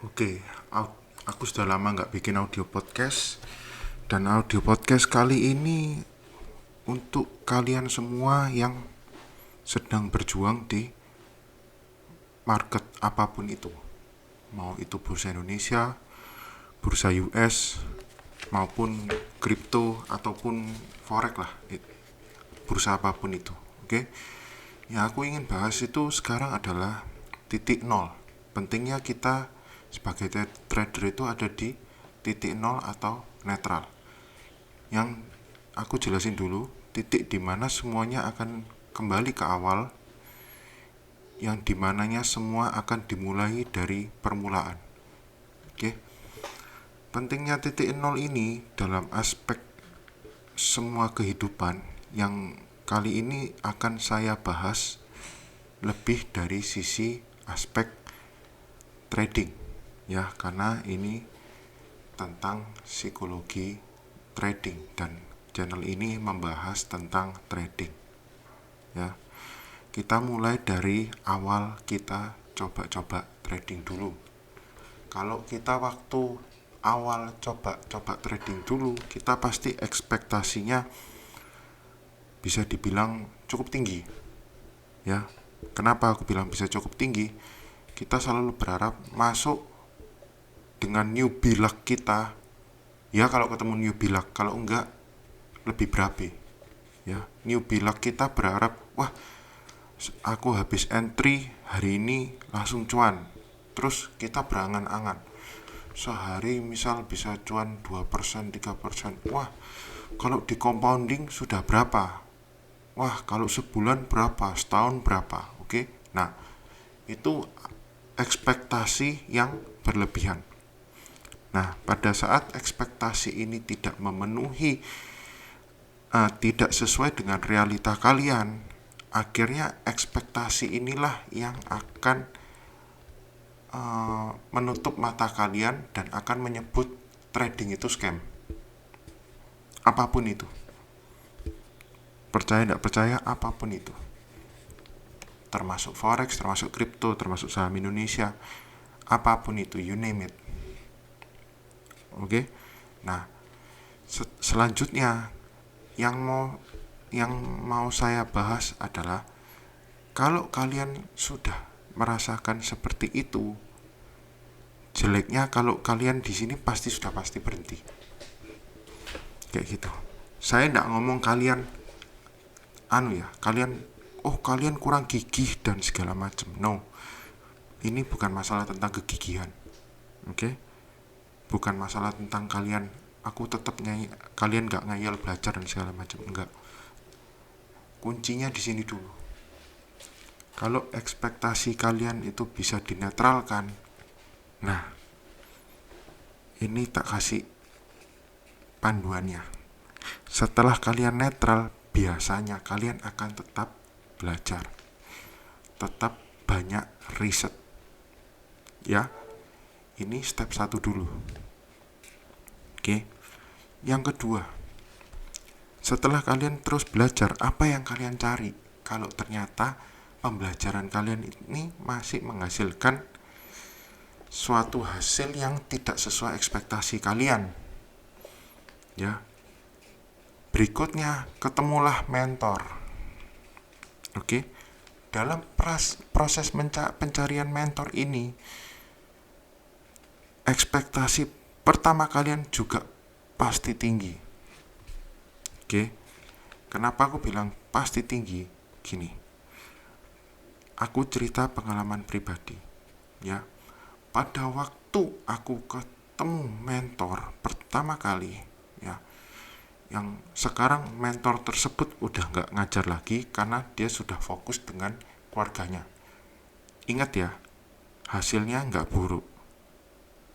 Oke, aku sudah lama nggak bikin audio podcast. Dan audio podcast kali ini untuk kalian semua yang sedang berjuang di market apapun itu. Mau itu bursa Indonesia, bursa US, maupun kripto ataupun forex lah. Bursa apapun itu. Oke. Yang aku ingin bahas itu sekarang adalah titik nol. Pentingnya kita sebagai trader itu ada di titik nol atau netral. Yang aku jelasin dulu, titik dimana semuanya akan kembali ke awal, yang dimananya semua akan dimulai dari permulaan. Oke. Pentingnya titik nol ini dalam aspek semua kehidupan yang kali ini akan saya bahas lebih dari sisi aspek trading ya, karena ini tentang psikologi trading dan channel ini membahas tentang trading ya. Kita mulai dari awal, kita coba-coba trading dulu. Kalau kita waktu awal coba-coba trading dulu, kita pasti ekspektasinya bisa dibilang cukup tinggi ya. Kenapa aku bilang bisa cukup tinggi? Kita selalu berharap masuk dengan newbie luck kita ya, kalau ketemu newbie luck. Kalau enggak lebih berabe ya. Newbie luck kita berharap, wah aku habis entry hari ini langsung cuan, terus kita berangan-angan sehari misal bisa cuan 2%, 3%. Wah, kalau di compounding sudah berapa? Wah, kalau sebulan berapa? Setahun berapa? Oke. Nah, itu ekspektasi yang berlebihan. Nah, pada saat ekspektasi ini tidak memenuhi, tidak sesuai dengan realita kalian, akhirnya ekspektasi inilah yang akan menutup mata kalian dan akan menyebut trading itu scam. Apapun itu, percaya tidak percaya, apapun itu, termasuk forex, termasuk kripto, termasuk saham Indonesia, apapun itu, you name it. Oke. Nah, selanjutnya yang mau saya bahas adalah, kalau kalian sudah merasakan seperti itu, jeleknya kalau kalian di sini pasti berhenti. Kayak gitu. Saya tidak ngomong kalian kalian kurang gigih dan segala macam. No. Ini bukan masalah tentang kegigihan. Oke? Bukan masalah tentang aku tetap kalian nggak ngayal belajar dan segala macam. Enggak. Kuncinya di sini dulu. Kalau ekspektasi kalian itu bisa dinetralkan, nah, ini tak kasih panduannya. Setelah kalian netral, biasanya kalian akan tetap belajar, tetap banyak riset ya. Ini step 1 dulu. Oke. Yang kedua, setelah kalian terus belajar, apa yang kalian cari? Kalau ternyata pembelajaran kalian ini masih menghasilkan suatu hasil yang tidak sesuai ekspektasi kalian ya, berikutnya ketemulah mentor. Oke. Dalam proses pencarian mentor ini, ekspektasi pertama kalian juga pasti tinggi. Oke. Kenapa aku bilang pasti tinggi? Gini, aku cerita pengalaman pribadi ya. Pada waktu aku ketemu mentor pertama kali ya, yang sekarang mentor tersebut udah nggak ngajar lagi karena dia sudah fokus dengan keluarganya. Ingat ya, hasilnya nggak buruk,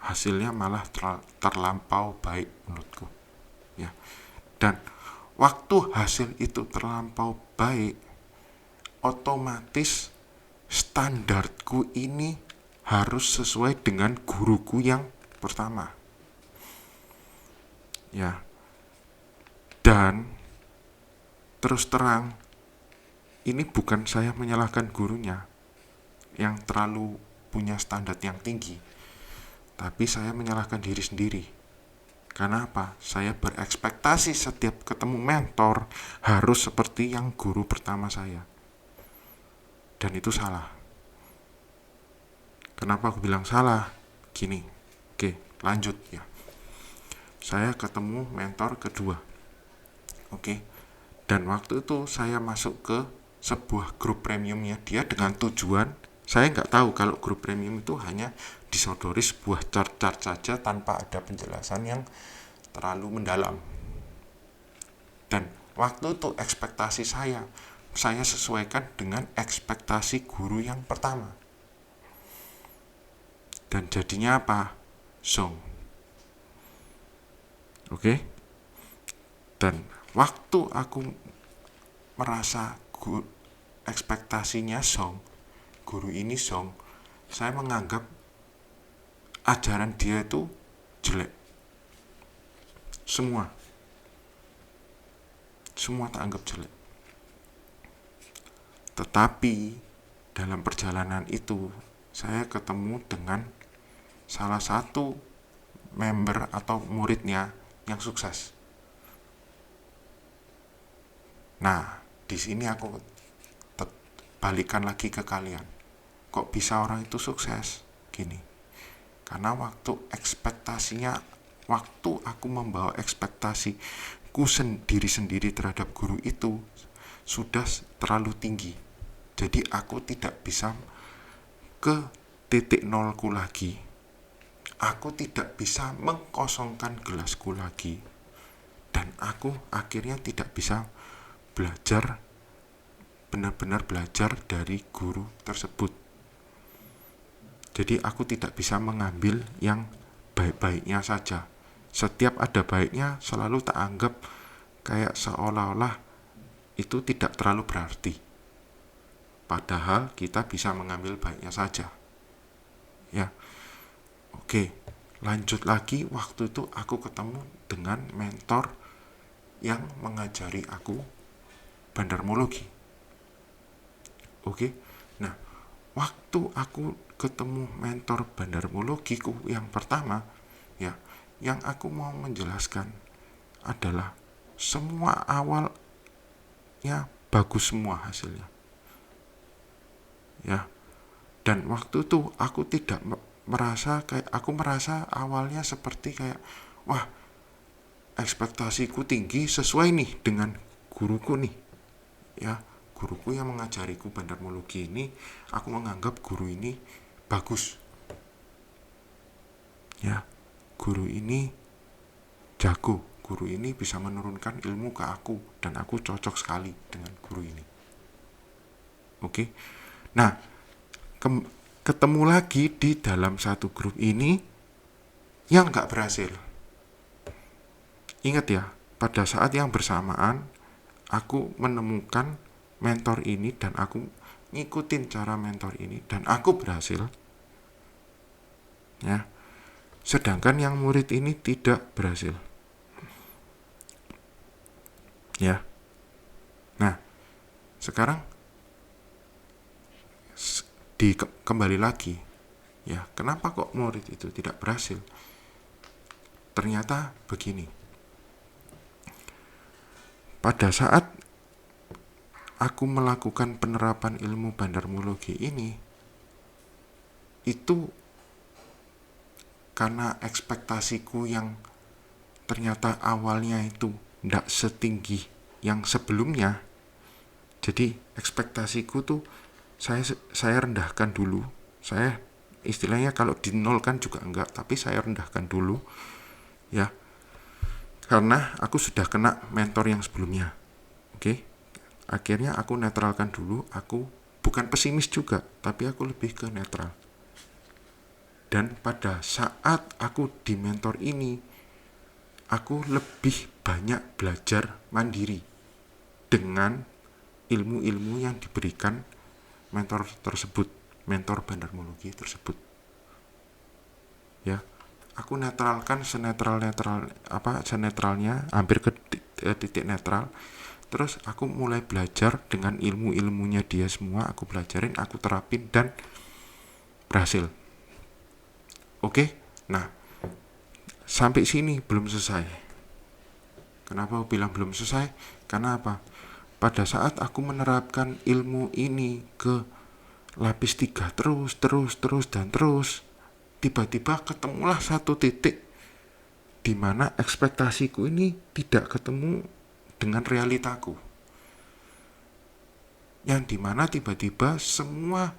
hasilnya malah terlampau baik menurutku ya. Dan waktu hasil itu terlampau baik, otomatis standarku ini harus sesuai dengan guruku yang pertama ya. Dan terus terang, ini bukan saya menyalahkan gurunya yang terlalu punya standar yang tinggi. Tapi saya menyalahkan diri sendiri. Karena apa? Saya berekspektasi setiap ketemu mentor harus seperti yang guru pertama saya. Dan itu salah. Kenapa aku bilang salah? Gini. Oke, lanjut ya. Saya ketemu mentor kedua. Oke. Dan waktu itu saya masuk ke sebuah grup premiumnya dia dengan tujuan, saya nggak tahu kalau grup premium itu hanya disodori sebuah chart-chart saja tanpa ada penjelasan yang terlalu mendalam. Dan waktu itu ekspektasi saya sesuaikan dengan ekspektasi guru yang pertama. Dan jadinya apa? Zong. Oke? Dan waktu aku merasa ekspektasinya Zong, guru ini Zong, saya menganggap ajaran dia itu jelek. Semua tak anggap jelek. Tetapi dalam perjalanan itu saya ketemu dengan salah satu member atau muridnya yang sukses. Nah, di sini aku balikan lagi ke kalian. Kok bisa orang itu sukses? Gini. Karena waktu aku membawa ekspektasiku sendiri terhadap guru itu sudah terlalu tinggi. Jadi aku tidak bisa ke titik nolku lagi. Aku tidak bisa mengkosongkan gelasku lagi. Dan aku akhirnya tidak bisa benar-benar belajar dari guru tersebut. Jadi aku tidak bisa mengambil yang baik-baiknya saja. Setiap ada baiknya selalu tak anggap kayak seolah-olah itu tidak terlalu berarti. Padahal kita bisa mengambil baiknya saja. Ya. Oke, lanjut lagi. Waktu itu aku ketemu dengan mentor yang mengajari aku bandarmologi. Oke. Nah, waktu aku ketemu mentor bandarmologiku yang pertama, ya, yang aku mau menjelaskan adalah semua awalnya bagus semua hasilnya. Ya. Dan waktu itu aku tidak merasa awalnya seperti kayak, wah, ekspektasiku tinggi sesuai nih dengan guruku nih. Ya, guruku yang mengajariku bandarmologi ini, aku menganggap guru ini bagus. Ya, guru ini jago, guru ini bisa menurunkan ilmu ke aku dan aku cocok sekali dengan guru ini. Oke. Nah, ketemu lagi di dalam satu grup ini yang gak berhasil. Ingat ya, pada saat yang bersamaan aku menemukan mentor ini dan aku ngikutin cara mentor ini dan aku berhasil. Ya. Sedangkan yang murid ini tidak berhasil. Ya. Nah, sekarang kembali lagi. Ya, kenapa kok murid itu tidak berhasil? Ternyata begini. Pada saat aku melakukan penerapan ilmu bandarmologi ini, itu karena ekspektasiku yang ternyata awalnya itu tidak setinggi yang sebelumnya. Jadi ekspektasiku tuh saya rendahkan dulu. Saya istilahnya kalau dinolkan juga enggak, tapi saya rendahkan dulu. Ya. Karena aku sudah kena mentor yang sebelumnya. Oke. Akhirnya aku netralkan dulu. Aku bukan pesimis juga, tapi aku lebih ke netral. Dan pada saat aku di mentor ini, aku lebih banyak belajar mandiri dengan ilmu-ilmu yang diberikan mentor tersebut, mentor bandarmologi tersebut. Ya, aku netralkan senetralnya, hampir ke titik netral. Terus aku mulai belajar dengan ilmu-ilmunya dia semua, aku pelajarin, aku terapin dan berhasil. Oke, Nah, sampai sini belum selesai. Kenapa aku bilang belum selesai? Karena apa? Pada saat aku menerapkan ilmu ini ke lapis 3 terus, dan terus, tiba-tiba ketemulah satu titik di mana ekspektasiku ini tidak ketemu dengan realitaku. Yang dimana tiba-tiba semua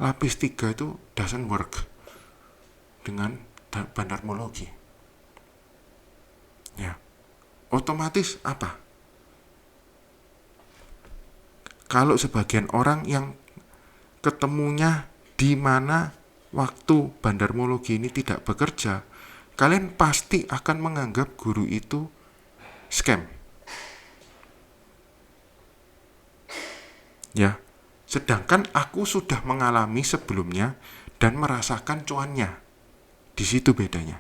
lapis 3 itu doesn't work dengan bandarmologi. Ya, otomatis apa? Kalau sebagian orang yang ketemunya di mana waktu bandarmologi ini tidak bekerja, kalian pasti akan menganggap guru itu scam. Ya, sedangkan aku sudah mengalami sebelumnya dan merasakan cuannya. Di situ bedanya.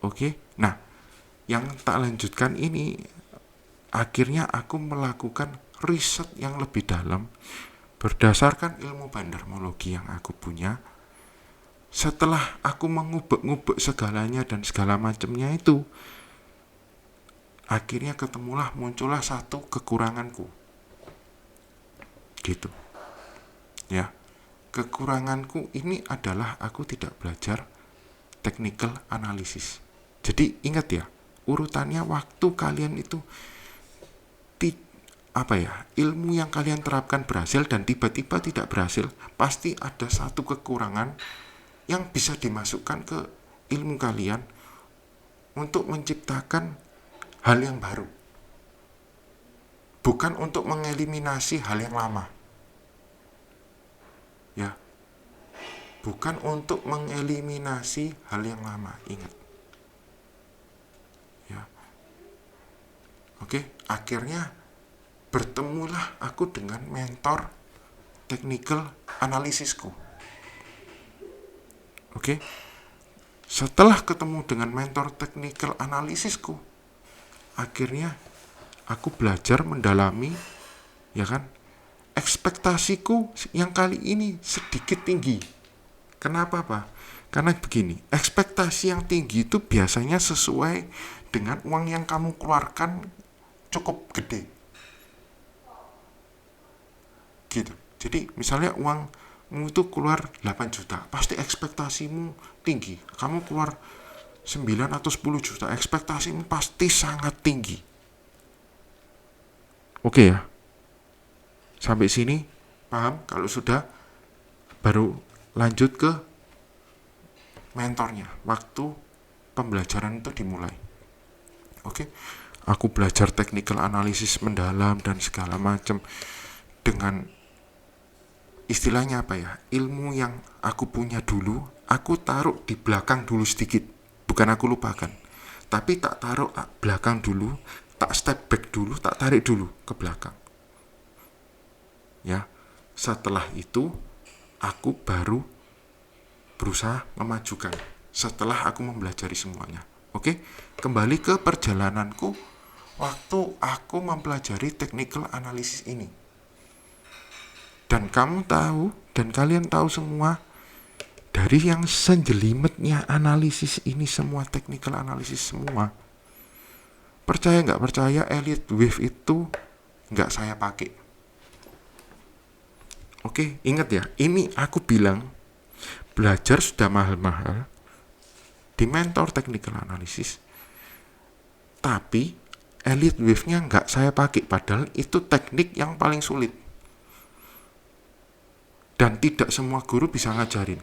Oke, nah yang tak lanjutkan ini, akhirnya aku melakukan riset yang lebih dalam berdasarkan ilmu bandarmologi yang aku punya. Setelah aku mengubek-ngubek segalanya dan segala macamnya itu, akhirnya muncullah satu kekuranganku. Gitu. Ya. Kekuranganku ini adalah aku tidak belajar technical analysis. Jadi ingat ya, urutannya waktu kalian itu ilmu yang kalian terapkan berhasil dan tiba-tiba tidak berhasil, pasti ada satu kekurangan yang bisa dimasukkan ke ilmu kalian untuk menciptakan hal yang baru, bukan untuk mengeliminasi hal yang lama. Ya, bukan untuk mengeliminasi hal yang lama, ingat. Ya, oke. Akhirnya bertemulah aku dengan mentor technical analisisku. Oke. Setelah ketemu dengan mentor technical analisisku, akhirnya aku belajar mendalami, ya kan? Ekspektasiku yang kali ini sedikit tinggi. Kenapa, Pak? Karena begini, ekspektasi yang tinggi itu biasanya sesuai dengan uang yang kamu keluarkan cukup gede. Gitu. Jadi misalnya uangmu itu keluar 8 juta, pasti ekspektasimu tinggi. Kamu keluar 9 atau 10 juta, ekspektasimu pasti sangat tinggi. Oke ya? Sampai sini paham? Kalau sudah, baru lanjut ke mentornya. Waktu pembelajaran itu dimulai. Oke? Aku belajar technical analysis mendalam dan segala macam dengan istilahnya apa ya? Ilmu yang aku punya dulu, aku taruh di belakang dulu sedikit. Bukan aku lupakan. Tapi tak taruh belakang dulu, tak step back dulu, tak tarik dulu ke belakang. Ya, setelah itu aku baru berusaha memajukan setelah aku mempelajari semuanya. Oke, kembali ke perjalananku waktu aku mempelajari technical analysis ini. Dan kamu tahu, dan kalian tahu semua, dari yang senjelimetnya analisis ini semua, technical analysis semua, percaya nggak percaya, Elliott Wave itu nggak saya pakai. Oke, ingat ya, ini aku bilang belajar sudah mahal-mahal di mentor technical analysis, tapi Elliott Wave-nya nggak saya pakai, padahal itu teknik yang paling sulit dan tidak semua guru bisa ngajarin.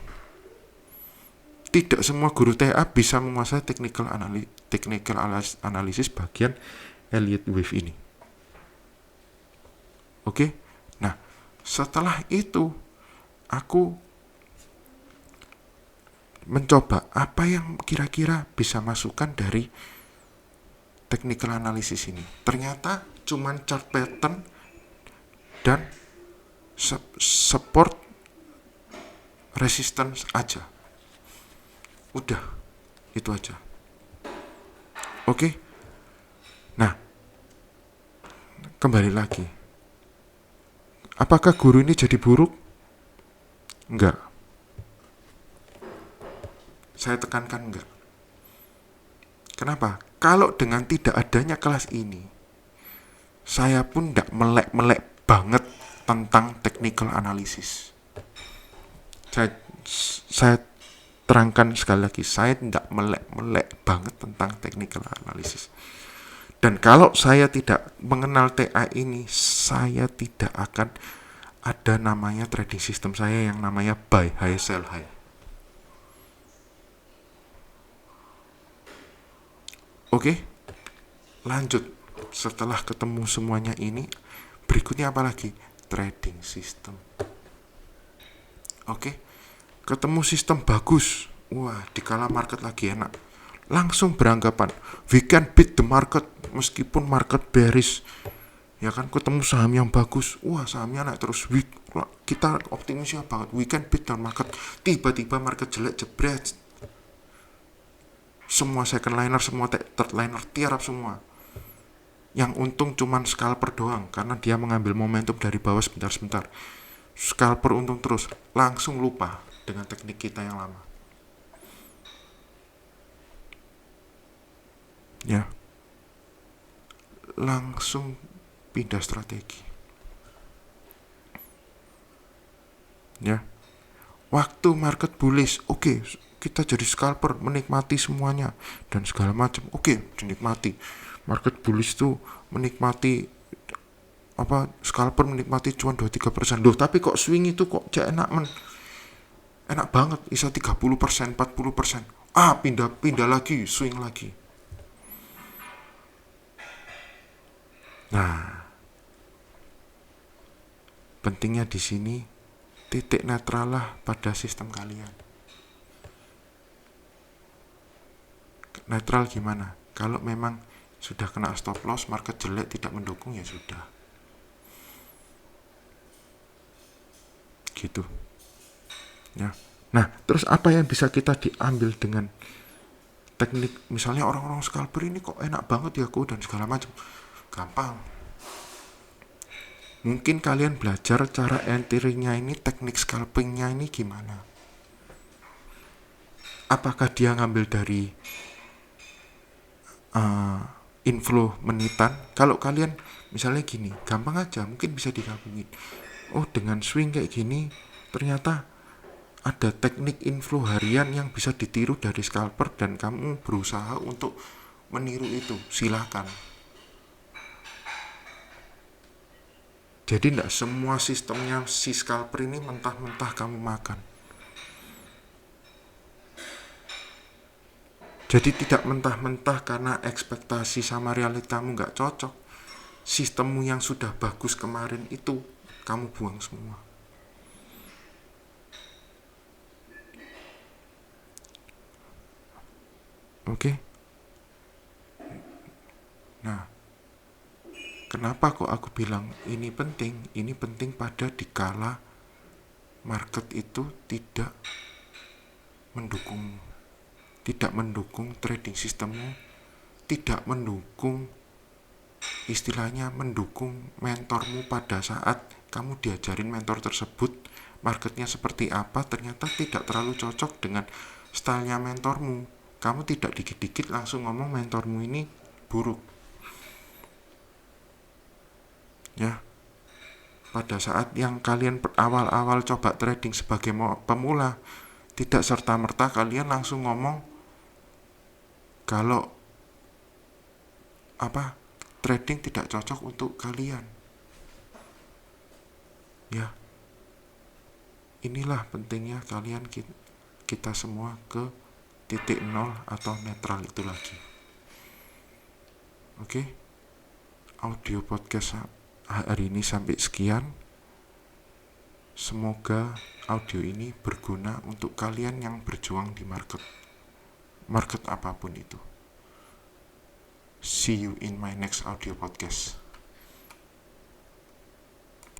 Tidak semua guru TA bisa menguasai technical analysis bagian Elliott Wave ini. Oke. Nah, setelah itu aku mencoba apa yang kira-kira bisa masukkan dari technical analysis ini. Ternyata cuman chart pattern dan support resistance aja. Udah, itu aja. Oke. Nah, kembali lagi. Apakah guru ini jadi buruk? Enggak. Saya tekankan enggak. Kenapa? Kalau dengan tidak adanya kelas ini, saya pun tidak melek-melek banget tentang technical analysis. Saya terangkan sekali lagi, saya tidak melek-melek banget tentang technical analysis. Dan kalau saya tidak mengenal TA ini, saya tidak akan ada namanya trading system saya yang namanya buy high sell high. Oke, lanjut. Setelah ketemu semuanya ini, berikutnya apa lagi? Trading system. Oke, ketemu sistem bagus. Wah, dikala market lagi enak, langsung beranggapan we can beat the market meskipun market bearish. Ya kan, ketemu saham yang bagus, wah sahamnya naik terus, kita optimisnya banget, we can beat the market. Tiba-tiba market jelek, jebret, semua second liner, semua third liner tiarap semua. Yang untung cuman scalper doang, karena dia mengambil momentum dari bawah sebentar-sebentar. Scalper untung terus, langsung lupa dengan teknik kita yang lama. Ya, langsung pindah strategi. Ya, waktu market bullish, oke, kita jadi scalper, menikmati semuanya dan segala macam. Oke, dinikmati. Market bullish tuh menikmati scalper menikmati cuan 2-3%. Loh, tapi kok swing itu kok enak banget, bisa 30%, 40%. Pindah lagi, swing lagi. Nah, pentingnya di sini titik netral lah pada sistem kalian. Netral gimana? Kalau memang sudah kena stop loss, market jelek tidak mendukung, ya sudah. Gitu. Ya. Nah, terus apa yang bisa kita diambil dengan teknik? Misalnya orang-orang scalper ini kok enak banget ya dan segala macam. Gampang. Mungkin kalian belajar cara entry-nya ini, teknik scalpingnya ini gimana. Apakah dia ngambil dari inflow menitan? Kalau kalian misalnya gini, gampang aja, mungkin bisa digabungin. Oh, dengan swing kayak gini, ternyata ada teknik inflow harian yang bisa ditiru dari scalper dan kamu berusaha untuk meniru itu. Silakan. Jadi tidak semua sistemnya si scalper ini mentah-mentah kamu makan. Jadi tidak mentah-mentah karena ekspektasi sama realitamu nggak cocok. Sistemmu yang sudah bagus kemarin itu kamu buang semua. Oke? Nah, kenapa kok aku bilang ini penting? Ini penting pada dikala market itu tidak mendukung trading sistemmu, tidak mendukung, istilahnya mendukung mentormu pada saat kamu diajarin mentor tersebut marketnya seperti apa, ternyata tidak terlalu cocok dengan stylenya mentormu. Kamu tidak dikit-dikit langsung ngomong mentormu ini buruk. Ya, pada saat yang kalian awal-awal coba trading sebagai pemula, tidak serta-merta kalian langsung ngomong kalau trading tidak cocok untuk kalian. Ya, inilah pentingnya kalian kita semua ke titik nol atau netral itu lagi. Oke, audio podcast hari ini sampai sekian. Semoga audio ini berguna untuk kalian yang berjuang di market apapun itu. See you in my next audio podcast.